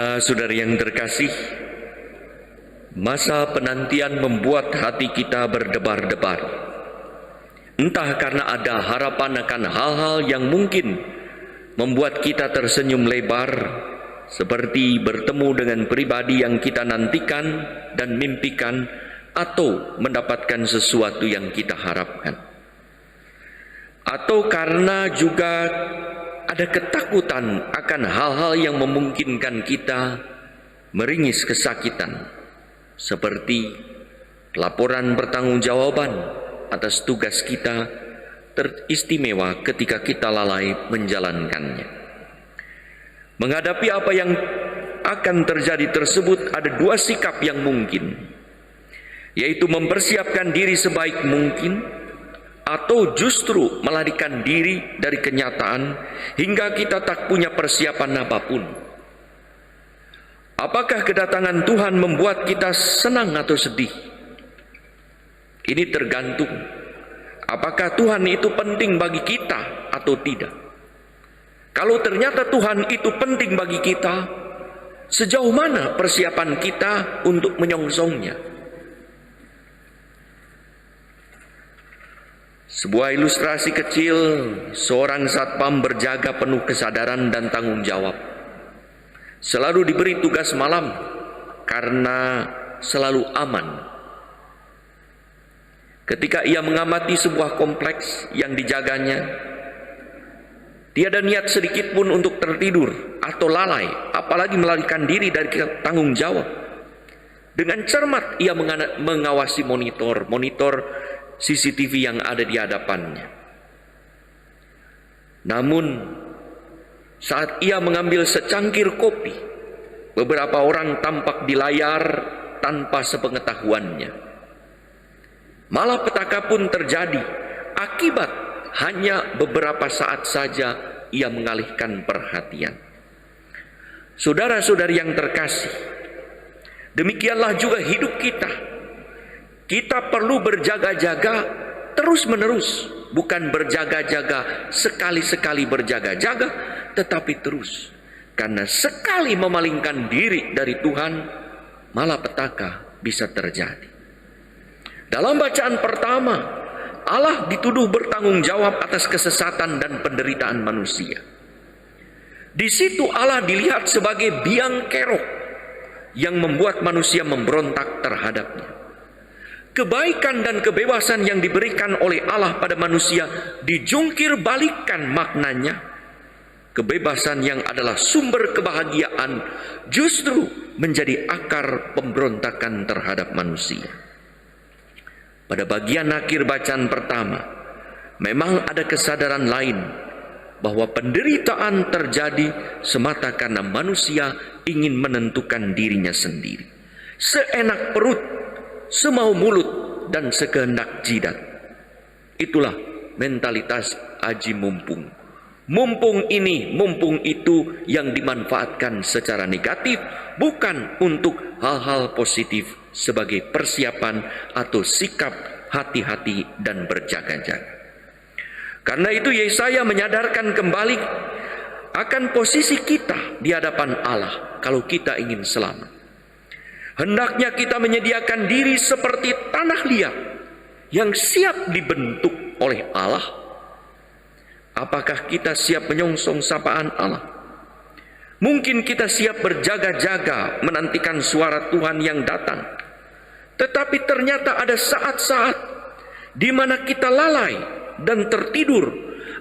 Saudara yang terkasih, masa penantian membuat hati kita berdebar-debar. Entah karena ada harapan akan hal-hal yang mungkin membuat kita tersenyum lebar, seperti bertemu dengan pribadi yang kita nantikan dan mimpikan, atau mendapatkan sesuatu yang kita harapkan. Atau karena juga ada ketakutan akan hal-hal yang memungkinkan kita meringis kesakitan, seperti laporan pertanggungjawaban atas tugas kita teristimewa ketika kita lalai menjalankannya. Menghadapi apa yang akan terjadi tersebut, ada dua sikap yang mungkin, yaitu mempersiapkan diri sebaik mungkin, atau justru melarikan diri dari kenyataan hingga kita tak punya persiapan apapun. Apakah kedatangan Tuhan membuat kita senang atau sedih? Ini tergantung apakah Tuhan itu penting bagi kita atau tidak. Kalau ternyata Tuhan itu penting bagi kita, sejauh mana persiapan kita untuk menyongsongnya? Sebuah ilustrasi kecil, seorang satpam berjaga penuh kesadaran dan tanggung jawab. Selalu diberi tugas malam karena selalu aman. Ketika ia mengamati sebuah kompleks yang dijaganya, tiada niat sedikit pun untuk tertidur atau lalai, apalagi melarikan diri dari tanggung jawab. Dengan cermat ia mengawasi monitor CCTV yang ada di hadapannya. Namun, saat ia mengambil secangkir kopi, beberapa orang tampak di layar tanpa sepengetahuannya. Malapetaka pun terjadi akibat hanya beberapa saat saja ia mengalihkan perhatian. Saudara-saudari yang terkasih, demikianlah juga hidup kita. Kita perlu berjaga-jaga terus-menerus, bukan berjaga-jaga sekali-sekali berjaga-jaga, tetapi terus. Karena sekali memalingkan diri dari Tuhan, malapetaka bisa terjadi. Dalam bacaan pertama, Allah dituduh bertanggung jawab atas kesesatan dan penderitaan manusia. Di situ Allah dilihat sebagai biang kerok yang membuat manusia memberontak terhadapnya. Kebaikan dan kebebasan yang diberikan oleh Allah pada manusia dijungkir balikkan maknanya. Kebebasan yang adalah sumber kebahagiaan justru menjadi akar pemberontakan terhadap manusia. Pada bagian akhir bacaan pertama, memang ada kesadaran lain bahwa penderitaan terjadi semata karena manusia ingin menentukan dirinya sendiri. Seenak perut, semau mulut, dan sekehendak jidat. Itulah mentalitas aji mumpung. Mumpung ini, mumpung itu yang dimanfaatkan secara negatif, bukan untuk hal-hal positif sebagai persiapan atau sikap hati-hati dan berjaga-jaga. Karena itu Yesaya menyadarkan kembali akan posisi kita di hadapan Allah kalau kita ingin selamat. Hendaknya kita menyediakan diri seperti tanah liat yang siap dibentuk oleh Allah. Apakah kita siap menyongsong sapaan Allah? Mungkin kita siap berjaga-jaga menantikan suara Tuhan yang datang. Tetapi ternyata ada saat-saat di mana kita lalai dan tertidur,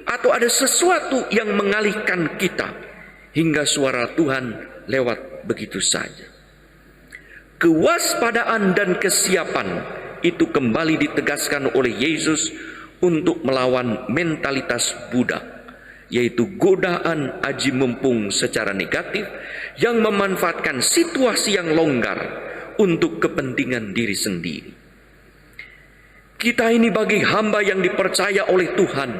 atau ada sesuatu yang mengalihkan kita hingga suara Tuhan lewat begitu saja. Kewaspadaan dan kesiapan itu kembali ditegaskan oleh Yesus untuk melawan mentalitas budak, yaitu godaan aji mumpung secara negatif yang memanfaatkan situasi yang longgar untuk kepentingan diri sendiri. Kita ini bagi hamba yang dipercaya oleh Tuhan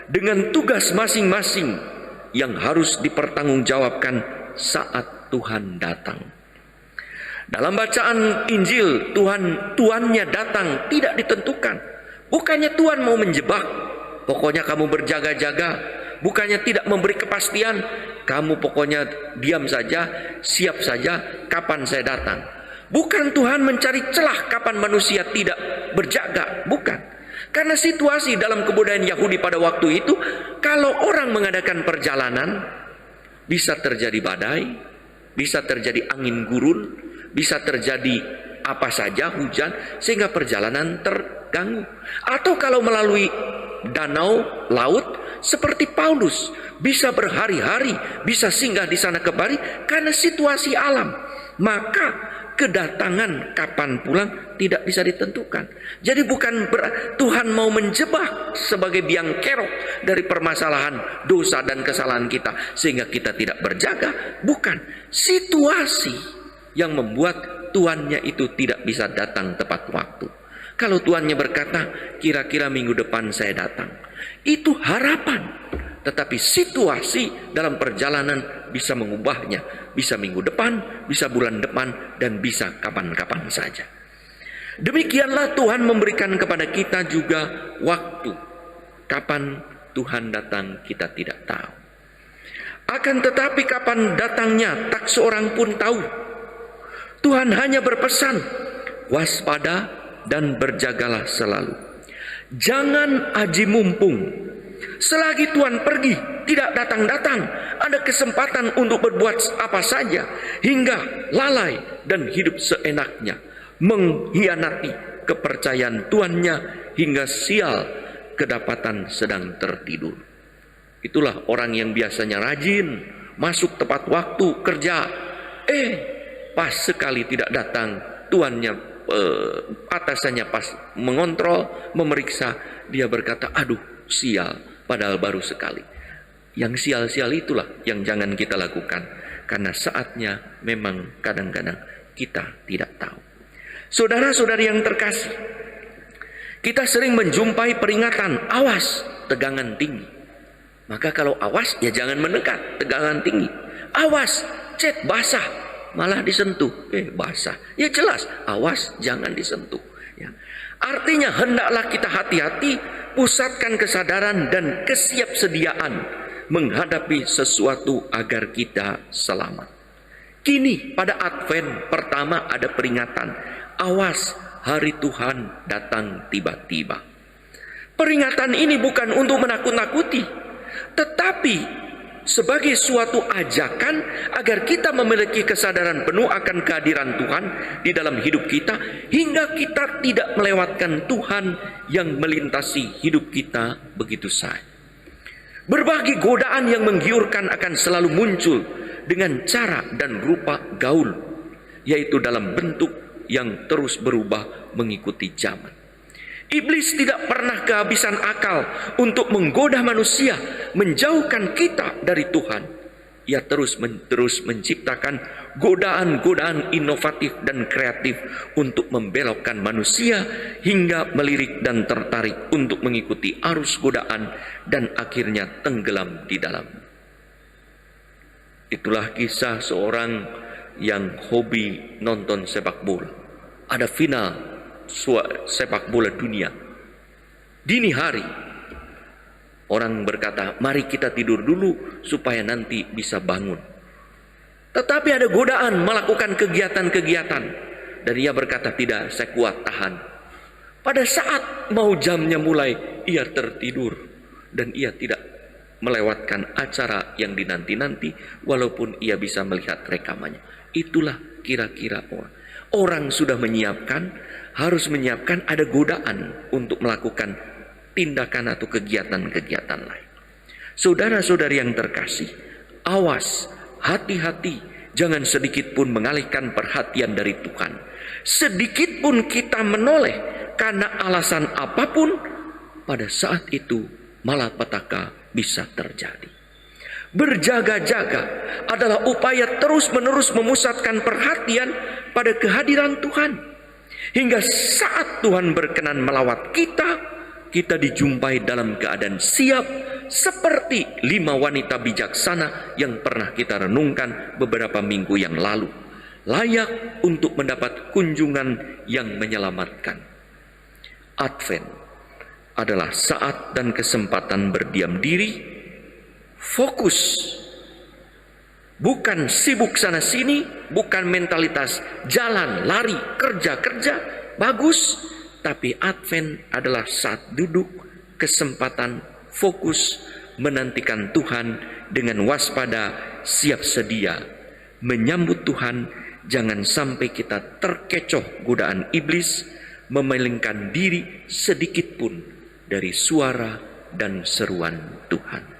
dengan tugas masing-masing yang harus dipertanggungjawabkan saat Tuhan datang. Dalam bacaan Injil, Tuannya datang tidak ditentukan. Bukannya Tuhan mau menjebak, pokoknya kamu berjaga-jaga, bukannya tidak memberi kepastian, kamu pokoknya diam saja, siap saja kapan saya datang. Bukan Tuhan mencari celah kapan manusia tidak berjaga, bukan. Karena situasi dalam kebudayaan Yahudi pada waktu itu, kalau orang mengadakan perjalanan, bisa terjadi badai, bisa terjadi angin gurun, bisa terjadi apa saja, hujan, sehingga perjalanan terganggu. Atau kalau melalui danau, laut, seperti Paulus, bisa berhari-hari, bisa singgah di sana kembali, karena situasi alam. Maka kedatangan kapan pulang tidak bisa ditentukan. Jadi bukan Tuhan mau menjebak sebagai biang kerok dari permasalahan dosa dan kesalahan kita sehingga kita tidak berjaga. Bukan. Situasi yang membuat tuannya itu tidak bisa datang tepat waktu. Kalau tuannya berkata, kira-kira minggu depan saya datang, itu harapan. Tetapi situasi dalam perjalanan bisa mengubahnya. Bisa minggu depan, bisa bulan depan, dan bisa kapan-kapan saja. Demikianlah Tuhan memberikan kepada kita juga waktu. Kapan Tuhan datang kita tidak tahu. Akan tetapi kapan datangnya tak seorang pun tahu. Tuhan hanya berpesan, waspada dan berjagalah selalu. Jangan aji mumpung. Selagi Tuhan pergi, tidak datang-datang, ada kesempatan untuk berbuat apa saja, hingga lalai dan hidup seenaknya, mengkhianati kepercayaan tuannya, hingga sial kedapatan sedang tertidur. Itulah orang yang biasanya rajin, masuk tepat waktu kerja, pas sekali tidak datang, tuannya atasannya pas mengontrol, memeriksa, dia berkata, aduh sial, padahal baru sekali. Yang sial-sial itulah yang jangan kita lakukan, karena saatnya memang kadang-kadang kita tidak tahu. Saudara-saudari yang terkasih, kita sering menjumpai peringatan, awas, tegangan tinggi. Maka kalau awas, ya jangan mendekat, tegangan tinggi. Awas, cat basah, malah disentuh, basah. Ya jelas, awas, jangan disentuh. Ya. Artinya hendaklah kita hati-hati, pusatkan kesadaran dan kesiapsediaan menghadapi sesuatu agar kita selamat. Kini pada Advent pertama ada peringatan, awas, hari Tuhan datang tiba-tiba. Peringatan ini bukan untuk menakut-nakuti, tetapi sebagai suatu ajakan agar kita memiliki kesadaran penuh akan kehadiran Tuhan di dalam hidup kita, hingga kita tidak melewatkan Tuhan yang melintasi hidup kita begitu saja. Berbagai godaan yang menggiurkan akan selalu muncul dengan cara dan rupa gaul, yaitu dalam bentuk yang terus berubah mengikuti zaman. Iblis tidak pernah kehabisan akal untuk menggoda manusia, menjauhkan kita dari Tuhan. Ia terus menciptakan godaan-godaan inovatif dan kreatif untuk membelokkan manusia hingga melirik dan tertarik untuk mengikuti arus godaan dan akhirnya tenggelam di dalam. Itulah kisah seorang yang hobi nonton sepak bola. Ada final sepak bola dunia. Dini hari, orang berkata, mari kita tidur dulu supaya nanti bisa bangun. Tetapi ada godaan melakukan kegiatan-kegiatan, dan ia berkata, tidak, saya kuat tahan. Pada saat mau jamnya mulai, ia tertidur dan ia tidak melewatkan acara yang dinanti-nanti, walaupun ia bisa melihat rekamannya. Itulah kira-kira orang sudah menyiapkan, harus menyiapkan, ada godaan untuk melakukan tindakan atau kegiatan-kegiatan lain. Saudara-saudari yang terkasih, awas, hati-hati, jangan sedikit pun mengalihkan perhatian dari Tuhan. Sedikit pun kita menoleh karena alasan apapun, pada saat itu malapetaka bisa terjadi. Berjaga-jaga adalah upaya terus-menerus memusatkan perhatian pada kehadiran Tuhan. Hingga saat Tuhan berkenan melawat kita, kita dijumpai dalam keadaan siap seperti 5 wanita bijaksana yang pernah kita renungkan beberapa minggu yang lalu. Layak untuk mendapat kunjungan yang menyelamatkan. Advent adalah saat dan kesempatan berdiam diri, fokus. Bukan sibuk sana sini, bukan mentalitas jalan, lari, kerja, bagus. Tapi Advent adalah saat duduk, kesempatan, fokus, menantikan Tuhan dengan waspada, siap sedia. Menyambut Tuhan, jangan sampai kita terkecoh godaan iblis, memalingkan diri sedikit pun dari suara dan seruan Tuhan.